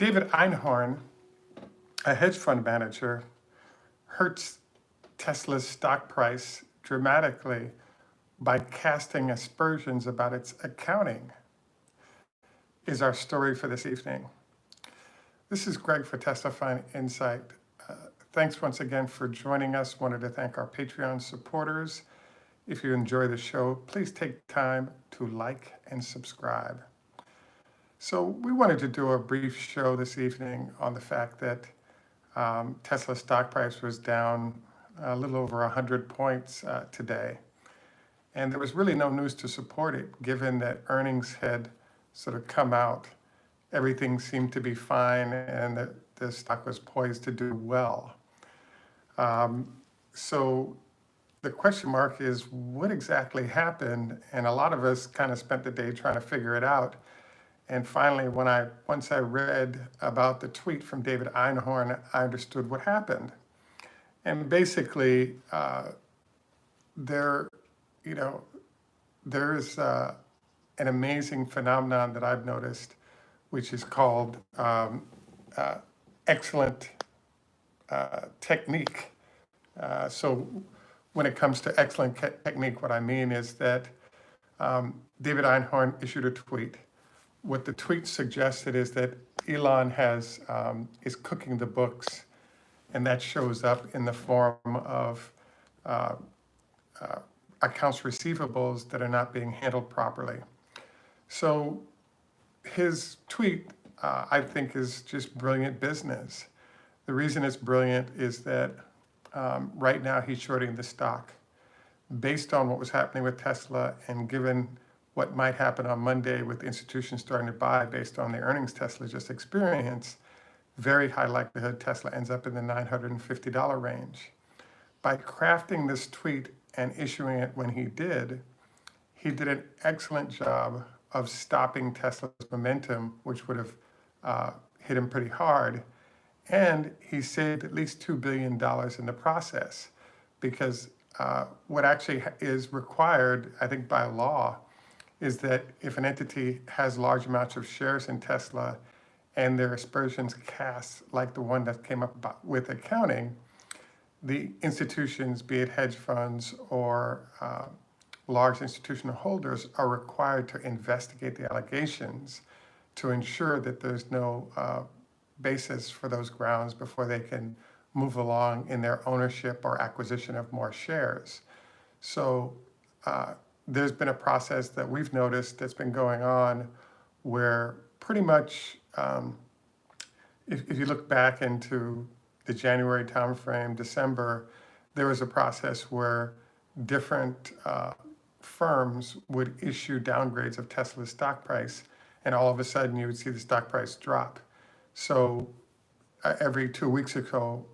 David Einhorn, a hedge fund manager, hurts Tesla's stock price dramatically by casting aspersions about its accounting, is our story for this evening. This is Greg for Teslafaninsight. Thanks once again for joining us. Wanted to thank our Patreon supporters. If you enjoy the show, please take time to like and subscribe. So we wanted to do a brief show this evening on the fact that Tesla's stock price was down a little over 100 points today. And there was really no news to support it, given that earnings had sort of come out. Everything seemed to be fine, and the stock was poised to do well. So the question mark is, what exactly happened? And a lot of us kind of spent the day trying to figure it out. And finally, once I read about the tweet from David Einhorn, I understood what happened. And basically, there's an amazing phenomenon that I've noticed, which is called excellent technique. So when it comes to excellent technique, what I mean is that David Einhorn issued a tweet. What the tweet suggested is that Elon is cooking the books, and that shows up in the form of accounts receivables that are not being handled properly. So his tweet, I think, is just brilliant business. The reason it's brilliant is that right now he's shorting the stock. Based on what was happening with Tesla, and given what might happen on Monday with institutions starting to buy based on the earnings Tesla just experienced, very high likelihood Tesla ends up in the $950 range. By crafting this tweet and issuing it when he did an excellent job of stopping Tesla's momentum, which would have hit him pretty hard. And he saved at least $2 billion in the process, because what actually is required, I think by law, is that if an entity has large amounts of shares in Tesla and their aspersions cast like the one that came up with accounting, the institutions, be it hedge funds or large institutional holders, are required to investigate the allegations to ensure that there's no basis for those grounds before they can move along in their ownership or acquisition of more shares. So there's been a process that we've noticed that's been going on where pretty much, if you look back into the January timeframe, December, there was a process where different firms would issue downgrades of Tesla's stock price, and all of a sudden you would see the stock price drop. So every 2 weeks ago,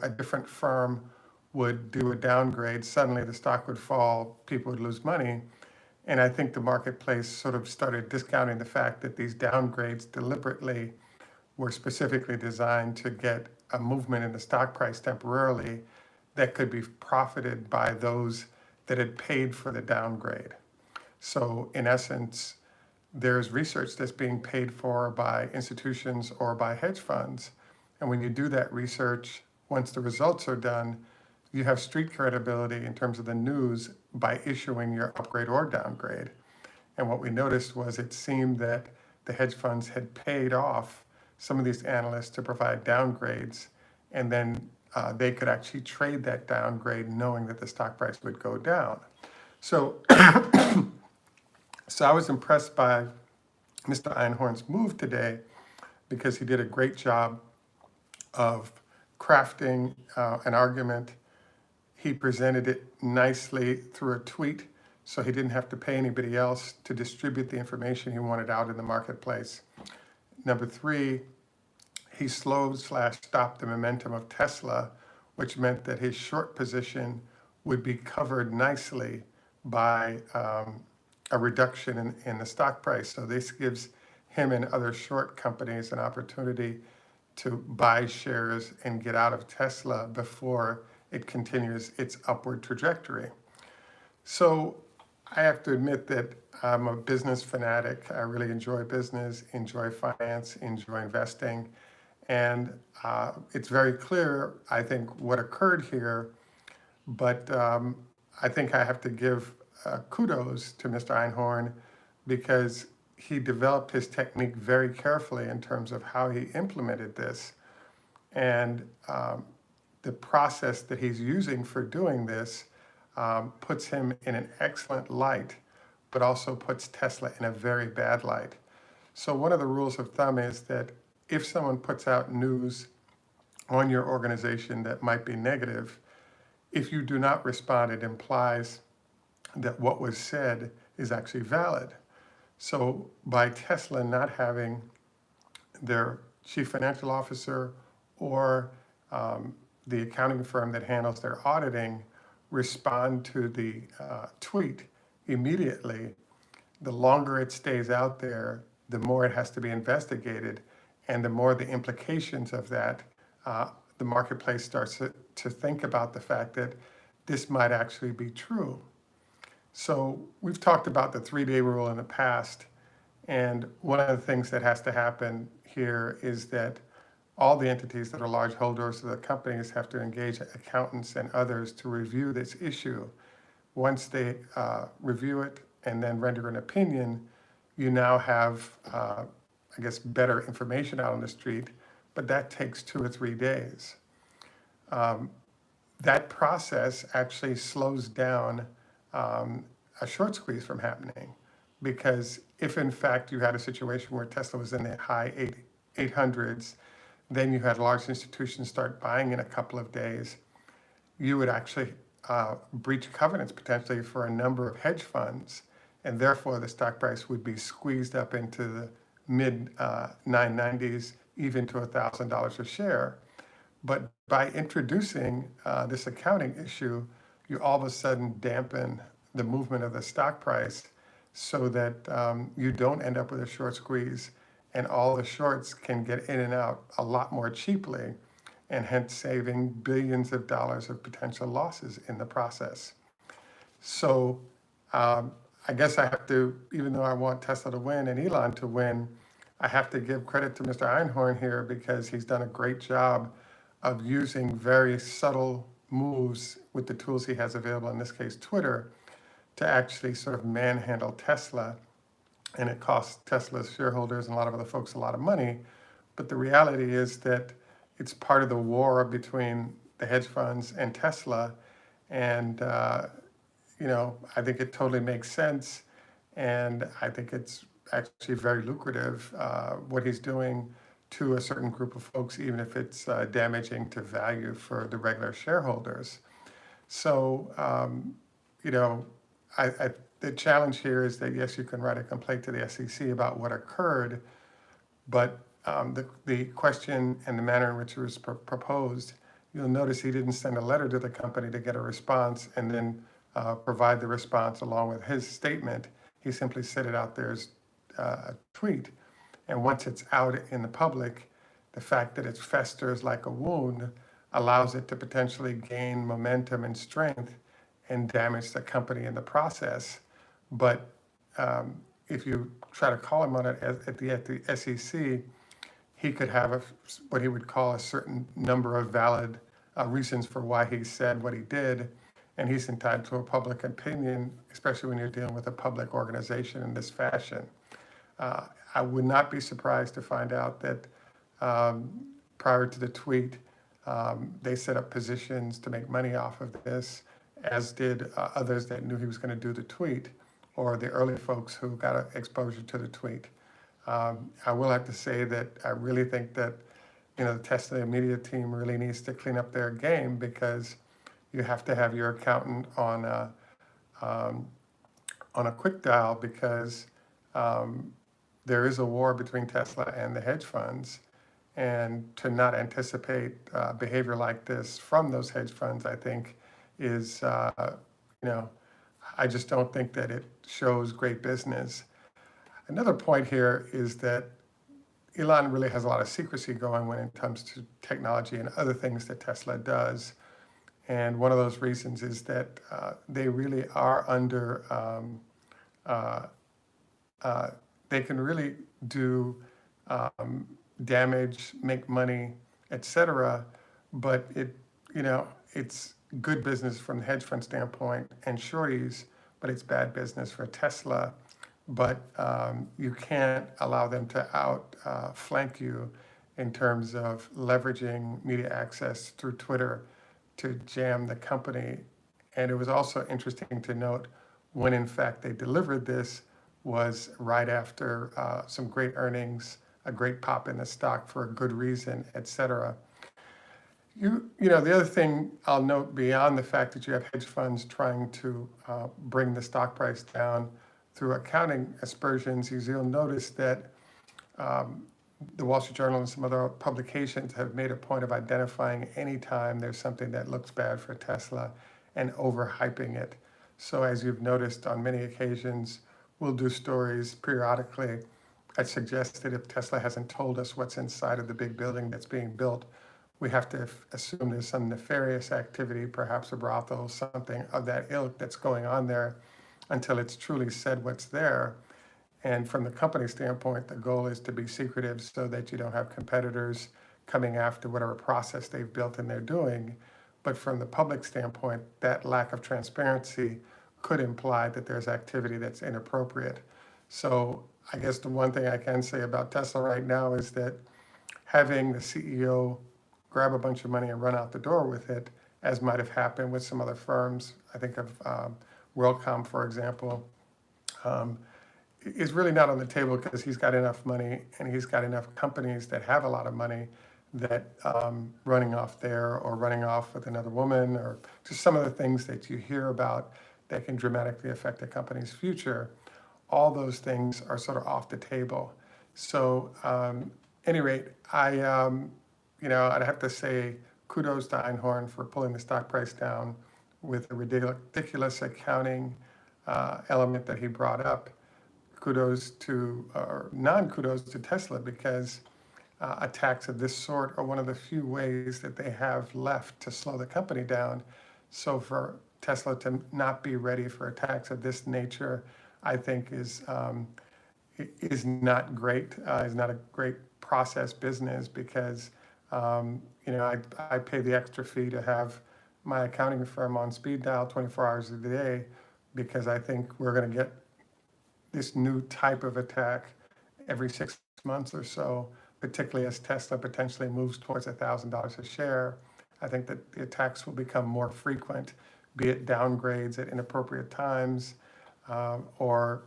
a different firm would do a downgrade, suddenly the stock would fall, people would lose money. And I think the marketplace sort of started discounting the fact that these downgrades deliberately were specifically designed to get a movement in the stock price temporarily that could be profited by those that had paid for the downgrade. So in essence, there's research that's being paid for by institutions or by hedge funds. And when you do that research, once the results are done, you have street credibility in terms of the news by issuing your upgrade or downgrade. And what we noticed was it seemed that the hedge funds had paid off some of these analysts to provide downgrades, and then they could actually trade that downgrade knowing that the stock price would go down. So, so I was impressed by Mr. Einhorn's move today, because he did a great job of crafting an argument. He presented it nicely through a tweet, so he didn't have to pay anybody else to distribute the information he wanted out in the marketplace. Number three, he slowed/stopped the momentum of Tesla, which meant that his short position would be covered nicely by a reduction in the stock price. So this gives him and other short companies an opportunity to buy shares and get out of Tesla before it continues its upward trajectory. So I have to admit that I'm a business fanatic. I really enjoy business, enjoy finance, enjoy investing. And it's very clear, I think, what occurred here. But I think I have to give kudos to Mr. Einhorn because he developed his technique very carefully in terms of how he implemented this. And the process that he's using for doing this puts him in an excellent light, but also puts Tesla in a very bad light. So one of the rules of thumb is that if someone puts out news on your organization that might be negative, if you do not respond, it implies that what was said is actually valid. So by Tesla not having their chief financial officer or the accounting firm that handles their auditing respond to the tweet immediately, the longer it stays out there, the more it has to be investigated, and the more the implications of that, the marketplace starts to think about the fact that this might actually be true. So we've talked about the 3-day rule in the past, and one of the things that has to happen here is that all the entities that are large holders of the companies have to engage accountants and others to review this issue. Once they review it and then render an opinion, you now have, I guess, better information out on the street, but that takes 2 or 3 days. That process actually slows down a short squeeze from happening, because if in fact you had a situation where Tesla was in the high 800s, then you had large institutions start buying in a couple of days, you would actually breach covenants potentially for a number of hedge funds, and therefore the stock price would be squeezed up into the mid 990s, even to $1,000 a share. But by introducing this accounting issue, you all of a sudden dampen the movement of the stock price so that you don't end up with a short squeeze, and all the shorts can get in and out a lot more cheaply, and hence saving billions of dollars of potential losses in the process. So I guess I have to, even though I want Tesla to win and Elon to win, I have to give credit to Mr. Einhorn here because he's done a great job of using very subtle moves with the tools he has available, in this case, Twitter, to actually sort of manhandle Tesla. And it costs Tesla's shareholders and a lot of other folks a lot of money. But the reality is that it's part of the war between the hedge funds and Tesla. And, I think it totally makes sense. And I think it's actually very lucrative what he's doing to a certain group of folks, even if it's damaging to value for the regular shareholders. So, the challenge here is that, yes, you can write a complaint to the SEC about what occurred, but the question and the manner in which it was proposed, you'll notice he didn't send a letter to the company to get a response and then provide the response along with his statement. He simply set it out there as a tweet. And once it's out in the public, the fact that it festers like a wound allows it to potentially gain momentum and strength and damage the company in the process. But if you try to call him on it at the SEC, he could have what he would call a certain number of valid reasons for why he said what he did, and he's entitled to a public opinion, especially when you're dealing with a public organization in this fashion. I would not be surprised to find out that prior to the tweet, they set up positions to make money off of this, as did others that knew he was going to do the tweet, or the early folks who got exposure to the tweet. I will have to say that I really think that the Tesla media team really needs to clean up their game, because you have to have your accountant on a quick dial, because there is a war between Tesla and the hedge funds, and to not anticipate behavior like this from those hedge funds, I think is, I just don't think that it shows great business. Another point here is that Elon really has a lot of secrecy going when it comes to technology and other things that Tesla does. And one of those reasons is that they really are under they can really do damage, make money, etc. But it's good business from the hedge fund standpoint and shorties, but it's bad business for Tesla. But you can't allow them to outflank you in terms of leveraging media access through Twitter to jam the company. And it was also interesting to note when in fact they delivered this was right after some great earnings, a great pop in the stock for a good reason, et cetera. The other thing I'll note beyond the fact that you have hedge funds trying to bring the stock price down through accounting aspersions, you'll notice that the Wall Street Journal and some other publications have made a point of identifying any time there's something that looks bad for Tesla and overhyping it. So as you've noticed on many occasions, we'll do stories periodically. I suggest that if Tesla hasn't told us what's inside of the big building that's being built, we have to assume there's some nefarious activity, perhaps a brothel, something of that ilk that's going on there until it's truly said what's there. And from the company standpoint, the goal is to be secretive so that you don't have competitors coming after whatever process they've built and they're doing. But from the public standpoint, that lack of transparency could imply that there's activity that's inappropriate. So I guess the one thing I can say about Tesla right now is that having the CEO grab a bunch of money and run out the door with it, as might have happened with some other firms, I think of WorldCom, for example, is really not on the table because he's got enough money and he's got enough companies that have a lot of money that running off there or running off with another woman or just some of the things that you hear about that can dramatically affect a company's future, all those things are sort of off the table. So any rate, I'd have to say kudos to Einhorn for pulling the stock price down with a ridiculous accounting element that he brought up. Kudos to, or non-kudos to Tesla, because attacks of this sort are one of the few ways that they have left to slow the company down. So for Tesla to not be ready for attacks of this nature, I think is not great. Is not a great process business because I pay the extra fee to have my accounting firm on speed dial 24 hours a day because I think we're going to get this new type of attack every 6 months or so, particularly as Tesla potentially moves towards $1,000 a share. I think that the attacks will become more frequent, be it downgrades at inappropriate times, or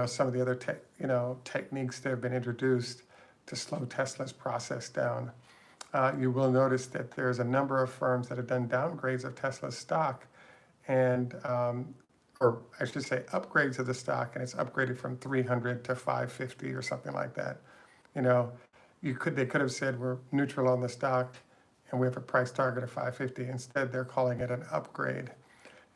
some of the other techniques that have been introduced to slow Tesla's process down. You will notice that there's a number of firms that have done downgrades of Tesla's stock, and or I should say upgrades of the stock, and it's upgraded from 300 to 550 or something like that. They could have said we're neutral on the stock and we have a price target of 550. Instead, they're calling it an upgrade.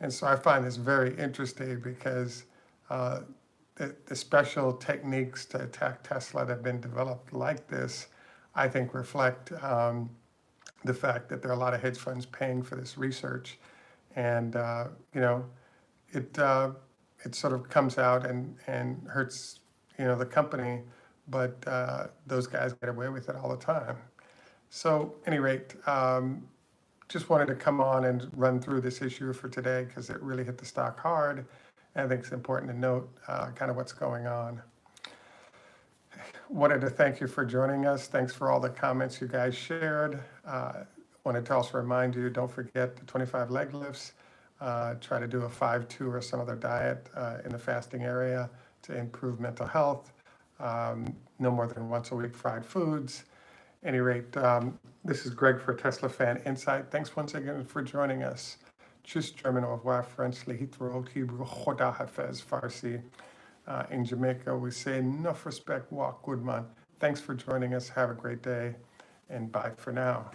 And so I find this very interesting because the special techniques to attack Tesla that have been developed like this, I think reflect the fact that there are a lot of hedge funds paying for this research. And, it sort of comes out and hurts, the company, but those guys get away with it all the time. So, at any rate, just wanted to come on and run through this issue for today because it really hit the stock hard. And I think it's important to note kind of what's going on. Wanted to thank you for joining us. Thanks for all the comments you guys shared. Wanted to also remind you, don't forget the 25 leg lifts. Try to do a 5-2 or some other diet in the fasting area to improve mental health. No more than once a week fried foods. At any rate, this is Greg for Teslafaninsight. Thanks once again for joining us. Tschüss, German, au revoir, French, Lehitro, Hebrew, Choda Hafez, Farsi. In Jamaica, we say enough respect, walk, good man. Thanks for joining us. Have a great day, and bye for now.